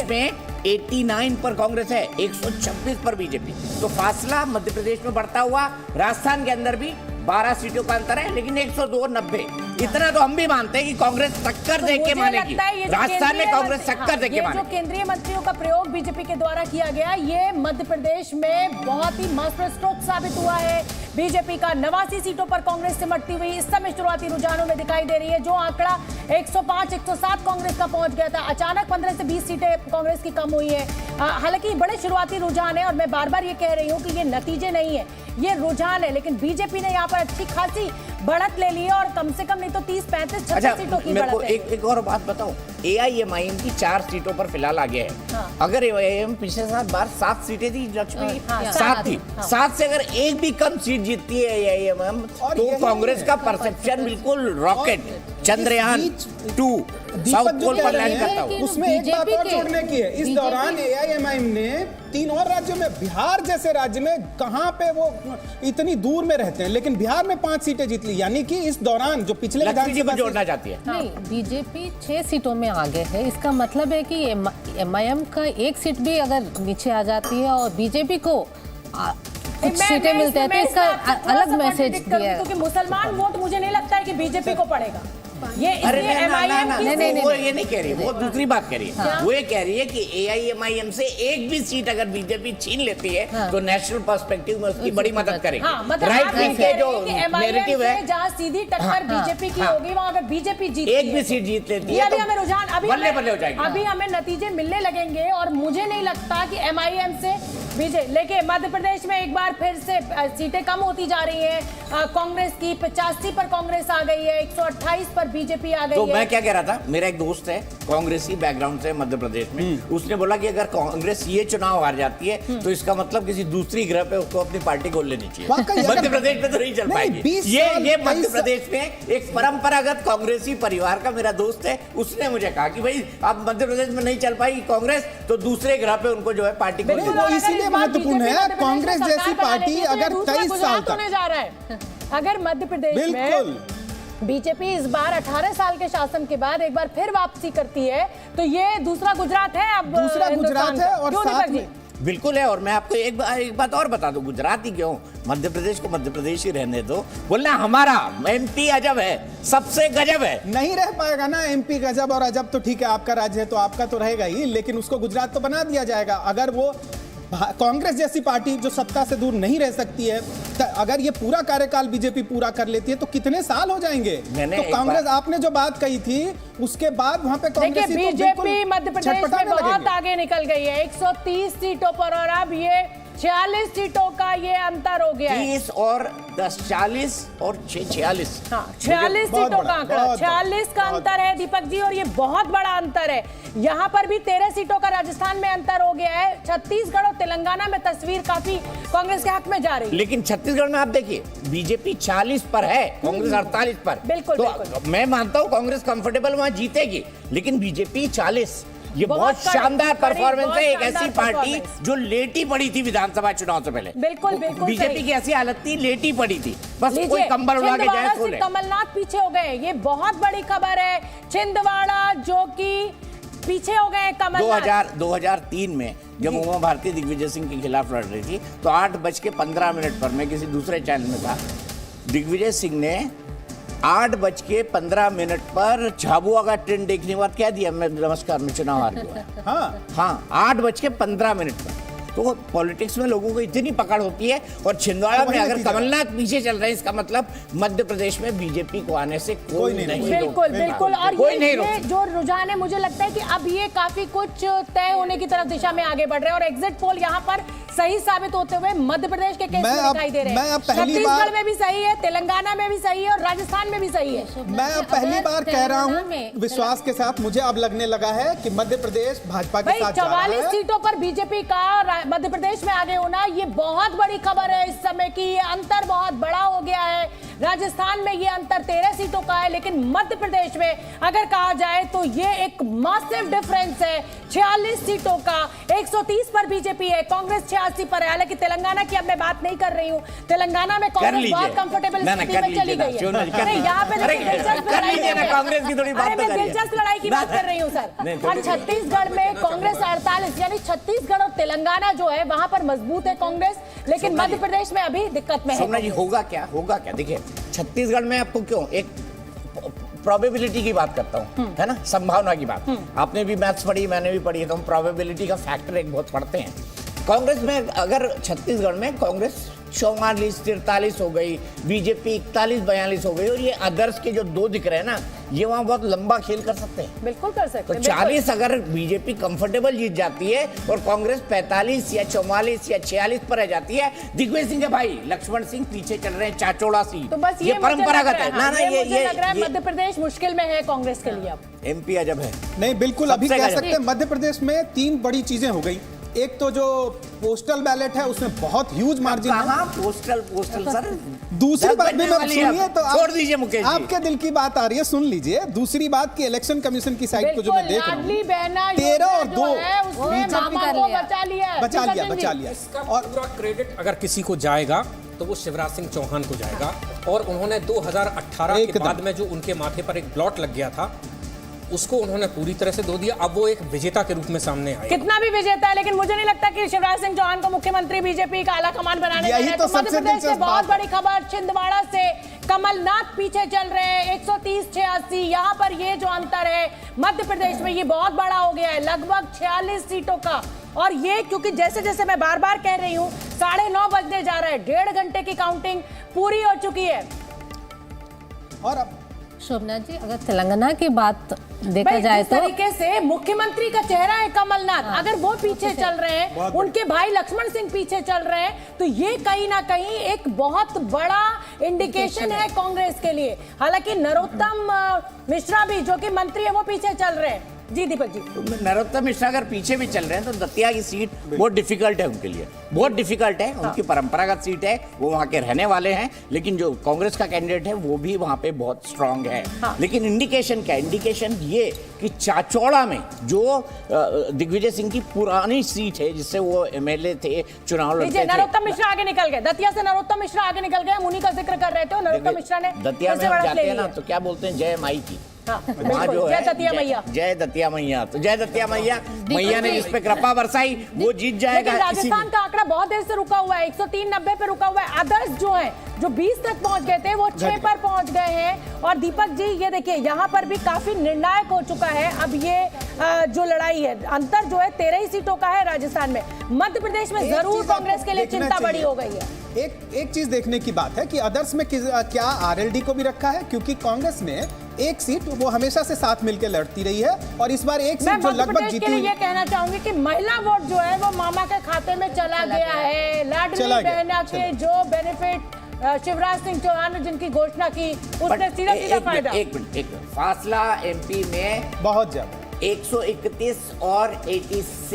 में 89 पर कांग्रेस है, 126 पर बीजेपी। तो फासला मध्य प्रदेश में बढ़ता हुआ, राजस्थान के अंदर भी 12 सीटों का अंतर है, लेकिन 102 90 इतना तो हम भी मानते हैं कि कांग्रेस टक्कर दे के मानेगी। राजस्थान में कांग्रेस टक्कर दे के मानेगी। जो केंद्रीय मंत्रियों का प्रयोग बीजेपी के द्वारा किया गया, ये मध्य प्रदेश में बहुत ही मास्टर स्ट्रोक साबित हुआ है। बीजेपी का 89 सीटों पर कांग्रेस सिमटती हुई इस समय शुरुआती रुझानों में दिखाई दे रही है। जो आंकड़ा 105 107 कांग्रेस का पहुंच गया था, अचानक 15 से 20 सीटें कांग्रेस की कम हुई है। हालांकि बड़े शुरुआती रुझान है और मैं बार बार ये कह रही हूँ कि ये नतीजे नहीं है, ये रुझान है। लेकिन बीजेपी ने यहाँ पर अच्छी खासी बढ़त ले ली है और कम से कम नहीं तो 30 35 36 सीटों की बढ़त है। एक और बात बताऊं, AIMIM की 4 सीटों पर फिलहाल आगे है। हाँ। अगर AIMIM पिछले बार 7 सीटें थी, लक्ष्मी हाँ, 7 थी। हाँ। 7 से अगर एक भी कम सीट जीतती है AIMIM तो कांग्रेस का परसेप्शन बिल्कुल रॉकेट चंद्रयान 2 साउथ पोल पर लैंड करता हुआ। उसमें एक बात और जोड़ने की है, इस दौरान AIMIM ने 3 और राज्यों में, बिहार जैसे राज्य में कहां पे वो इतनी दूर में रहते हैं, लेकिन बिहार में 5 सीटें जीत ली। यानी कि इस दौरान जो पिछले विधानसभा जोड़ना चाहती है। नहीं, बीजेपी 6 सीटों में आगे है। इसका मतलब है कि MIM का 1 सीट भी अगर नीचे आ जाती है और बीजेपी को कुछ सीटें मिलते हैं तो इसका अलग मैसेज दिया है। क्योंकि मुसलमान वोट मुझे नहीं लगता है कि बीजेपी को पड़ेगा। ये अरे MIM की वो ये नहीं कह रही, वो दूसरी बात कह रही है। वो ये कह रही है कि AIMIM से एक भी सीट अगर बीजेपी छीन लेती है तो नेशनल पर्सपेक्टिव में उसकी बड़ी मदद करेगी। राइट विंग के जो नैरेटिव है, जहां सीधी टक्कर बीजेपी की होगी, वहां अगर बीजेपी जीतती है, एक भी सीट जीत लेती है, अभी हमें रुझान बल्ले बल्ले हो जाएगी। अभी हमें नतीजे मिलने लगेंगे और मुझे नहीं लगता कि MIM से बीजेपी। लेकिन मध्य प्रदेश में एक बार फिर से सीटें कम होती जा रही हैं। कांग्रेस की 85 पर कांग्रेस आ गई है, 128 पर बीजेपी आ गई तो है। मैं क्या कह रहा था, मेरा एक दोस्त है कांग्रेसी बैकग्राउंड से मध्य प्रदेश में, उसने बोला कि अगर कांग्रेस ये चुनाव हार जाती है तो इसका मतलब किसी दूसरी ग्रह पे उसको अपनी पार्टी खोल लेनी चाहिए। मध्य प्रदेश में तो नहीं चल पाएगी। ये मध्य प्रदेश में एक परंपरागत कांग्रेसी परिवार का मेरा दोस्त है, उसने मुझे कहा कि भाई अब मध्य प्रदेश में नहीं चल पाएगी कांग्रेस तो दूसरे ग्रह पे उनको जो है पार्टी खोल वो इसीलिए महत्वपूर्ण है। कांग्रेस जैसी पार्टी अगर 23 साल तक जा रहा है, अगर मध्य प्रदेश में बीजेपी इस बार 18 साल के शासन के बाद एक बार फिर वापसी करती है तो ये दूसरा गुजरात है। अब दूसरा गुजरात है और साथ में बिल्कुल है। और मैं आपको एक बात और बता दूं, गुजरात ही क्यों, मध्य प्रदेश को मध्य प्रदेश ही रहने दो। बोलना हमारा MP अजब है, सबसे गजब है। नहीं रह पाएगा ना MP गजब और अजब। तो ठीक है, आपका राज्य है तो आपका तो रहेगा ही, लेकिन उसको गुजरात तो बना दिया जाएगा। अगर वो कांग्रेस जैसी पार्टी जो सत्ता से दूर नहीं रह सकती है, अगर ये पूरा कार्यकाल बीजेपी पूरा कर लेती है तो कितने साल हो जाएंगे। तो कांग्रेस, आपने जो बात कही थी उसके बाद वहां पे कांग्रेस बीजेपी मध्य प्रदेश में बहुत आगे निकल गई है 130 सीटों पर, और अब ये 46 सीटों का ये अंतर हो गया है। 30 और 10 40 और 46 46 सीटों का आंकड़ा, 46 का अंतर है दीपक जी, और ये बहुत बड़ा अंतर है। यहाँ पर भी 13 सीटों का राजस्थान में अंतर हो गया है। छत्तीसगढ़ और तेलंगाना में तस्वीर काफी कांग्रेस के हक में जा रही है। लेकिन छत्तीसगढ़ में आप देखिए बीजेपी 40 पर है, कांग्रेस 48 पर। बिल्कुल, तो बिल्कुल। मैं मानता हूँ कांग्रेस कंफर्टेबल वहां जीतेगी, लेकिन बीजेपी 40, ये बहुत शानदार परफॉर्मेंस है। एक ऐसी पार्टी जो लेटी पड़ी थी विधानसभा चुनाव से पहले। बिल्कुल बिल्कुल बीजेपी की ऐसी हालत थी, लेटी पड़ी थी, बस कोई कंबल उड़ा के जाए सो ले। कमलनाथ पीछे हो गए, ये बहुत बड़ी खबर है। छिंदवाड़ा जो कि पीछे हो गए कमलनाथ। 2003 में जब उमा भारती दिग्विजय सिंह के खिलाफ लड़ रही थी तो 8:15 पर मैं किसी दूसरे चैनल में था, दिग्विजय सिंह ने 8:15 पर झाबुआ का ट्रेंड देखने के बाद क्या दिया, मैं नमस्कार मैं चुनाव हार गया। हाँ 8:15 पर। तो पॉलिटिक्स में लोगों को इतनी पकड़ होती है, और छिंदवाड़ा में अगर कमलनाथ पीछे चल रहे हैं इसका मतलब मध्य प्रदेश में बीजेपी को आने से कोई नहीं। बिल्कुल बिल्कुल। और ये जो रुझान है, मुझे लगता है कि अब ये काफी कुछ तय होने की तरफ दिशा में आगे बढ़ रहे हैं और एग्जिट पोल यहाँ पर सही साबित होते हुए मध्य प्रदेश के केस में दिखाई दे रहे हैं। छत्तीसगढ़ में भी सही है, तेलंगाना में भी सही है और राजस्थान में भी सही है। मैं अब पहली बार कह रहा हूँ विश्वास के साथ, मुझे अब लगने लगा है कि मध्य प्रदेश भाजपा के साथ जा रहा है। 44 सीटों पर बीजेपी का मध्य प्रदेश में आगे होना, ये बहुत बड़ी खबर है इस समय की। ये अंतर बहुत बड़ा हो गया है। राजस्थान में ये अंतर 13 सीटों का है, लेकिन मध्य प्रदेश में अगर कहा जाए तो ये एक मासिव डिफरेंस है 46 सीटों का। 130 पर बीजेपी है, कांग्रेस 86 पर है। हालांकि तेलंगाना की अब मैं बात नहीं कर रही हूँ, तेलंगाना में कांग्रेस बहुत कंफर्टेबल स्थिति में चली गई है। अरे यहाँ पे कांग्रेस की थोड़ी बात दिलचस्प लड़ाई की बात कर रही हूँ सर। और छत्तीसगढ़ में कांग्रेस 48, यानी छत्तीसगढ़ और तेलंगाना जो है वहां पर मजबूत है कांग्रेस, लेकिन मध्य प्रदेश में अभी दिक्कत में है। सोमनाथ जी होगा क्या देखिए छत्तीसगढ़ में आपको क्यों एक प्रोबेबिलिटी की बात करता हूँ, है ना, संभावना की बात। आपने भी मैथ्स पढ़ी, मैंने भी पढ़ी है, तो हम प्रोबेबिलिटी का फैक्टर एक बहुत पढ़ते हैं। कांग्रेस में अगर छत्तीसगढ़ में कांग्रेस 44, 43 हो गई, बीजेपी 41, 42 हो गई, और ये अदर्स के जो दो दिख रहे हैं ना, ये वहां बहुत लंबा खेल कर सकते हैं। बिल्कुल कर सकते हैं। तो 40 अगर बीजेपी कंफर्टेबल जीत जाती है और कांग्रेस 45 या 44 या 46 पर रह जाती है, दिग्विजय सिंह के भाई लक्ष्मण सिंह पीछे चल रहे हैं 4 सीट, तो बस ये परंपरागत है ना। ये लग रहा है मध्य प्रदेश मुश्किल में है कांग्रेस के लिए। अब एमपी अजब है। नहीं, बिल्कुल अभी कह सकते हैं मध्य प्रदेश में 3 बड़ी चीजें हो गई। एक तो जो पोस्टल बैलेट है उसमें बहुत ह्यूज मार्जिन है। Postal sir. दूसरी बात भी मैं सुनिए तो छोड़ दीजिए मुकेश जी, आपके दिल की बात आ रही है, सुन लीजिए। दूसरी बात की इलेक्शन कमीशन की साइट को जो मैं देख रहा हूँ 13 और 2 बचा लिया। और पूरा क्रेडिट अगर किसी को जाएगा तो वो शिवराज सिंह चौहान को जाएगा। और उन्होंने 2018 के बाद में जो उनके माथे पर एक ब्लॉट लग गया था उसको उन्होंने पूरी तरह से धो दिया। अब वो एक विजेता के रूप में सामने आए। कितना भी विजेता है, लेकिन मुझे नहीं लगता कि शिवराज सिंह चौहान को मुख्यमंत्री बीजेपी का आला कमान बनाने यही तो मध्य प्रदेश से बहुत बड़ी खबर। छिंदवाड़ा से कमलनाथ पीछे चल रहे हैं 130-86। यहाँ पर ये जो अंतर है मध्य प्रदेश में ये बहुत बड़ा हो गया है, लगभग 46 सीटों का। और ये क्योंकि जैसे जैसे मैं बार बार कह रही हूँ 9:30 बजने जा रहा है, 1.5 घंटे की काउंटिंग पूरी हो चुकी है। और अब शोभना जी, अगर तेलंगाना की बात देखा जाए तो तरीके से मुख्यमंत्री का चेहरा है कमलनाथ, अगर वो पीछे चल रहे हैं, उनके भाई लक्ष्मण सिंह पीछे चल रहे हैं, तो ये कहीं ना कहीं एक बहुत बड़ा इंडिकेशन है कांग्रेस के लिए। हालांकि नरोत्तम मिश्रा भी जो कि मंत्री है वो पीछे चल रहे हैं। जी दीपक जी, नरोत्तम मिश्रा अगर पीछे भी चल रहे हैं तो दतिया की सीट बहुत डिफिकल्ट है उनके लिए, बहुत डिफिकल्ट है। उनकी परंपरागत सीट है, वो वहाँ के रहने वाले हैं, लेकिन जो कांग्रेस का कैंडिडेट है वो भी वहाँ पे बहुत स्ट्रांग है। लेकिन इंडिकेशन क्या है? इंडिकेशन ये कि चाचौड़ा में जो दिग्विजय सिंह की पुरानी सीट है जिससे वो एमएलए थे, चुनाव लड़ते थे, नरोत्तम मिश्रा आगे निकल गए। दतिया से नरोत्तम मिश्रा आगे निकल गए। हम उन्हीं का जिक्र कर रहे थे। नरोत्तम मिश्रा ने दतिया में जाते हैं ना तो क्या बोलते हैं, जय माई की। वहाँ जो है जय दतिया मैया, तो जय दतिया मैया ने जिस पे कृपा बरसाई वो जीत जाएगा। राजस्थान का आंकड़ा बहुत देर से रुका हुआ है, 103-90 पे रुका हुआ है। अदर्स जो है जो 20 तक पहुंच गए थे वो 6 पर पहुंच गए हैं। और दीपक जी ये देखिए यहाँ पर भी काफी निर्णायक हो चुका है। अब ये जो लड़ाई है, अंतर जो है 13 ही सीटों का है राजस्थान में। मध्य प्रदेश में जरूर कांग्रेस के लिए चिंता बड़ी हो गई है। एक चीज देखने की बात है कि अदर्स में क्या आरएलडी को भी रखा है, क्योंकि कांग्रेस ने एक सीट वो हमेशा से साथ मिलकर लड़ती रही है और इस बार एक सीट जो लगभग जीती हुई। ये कहना चाहूंगी कि महिला वोट जो है वो मामा के खाते में चला गया है। लाडली बहना के जो बेनिफिट शिवराज सिंह चौहान जिनकी घोषणा की उसने सीधा फायदा। एक मिनट, फासला एमपी में बहुत ज्यादा 131 और 86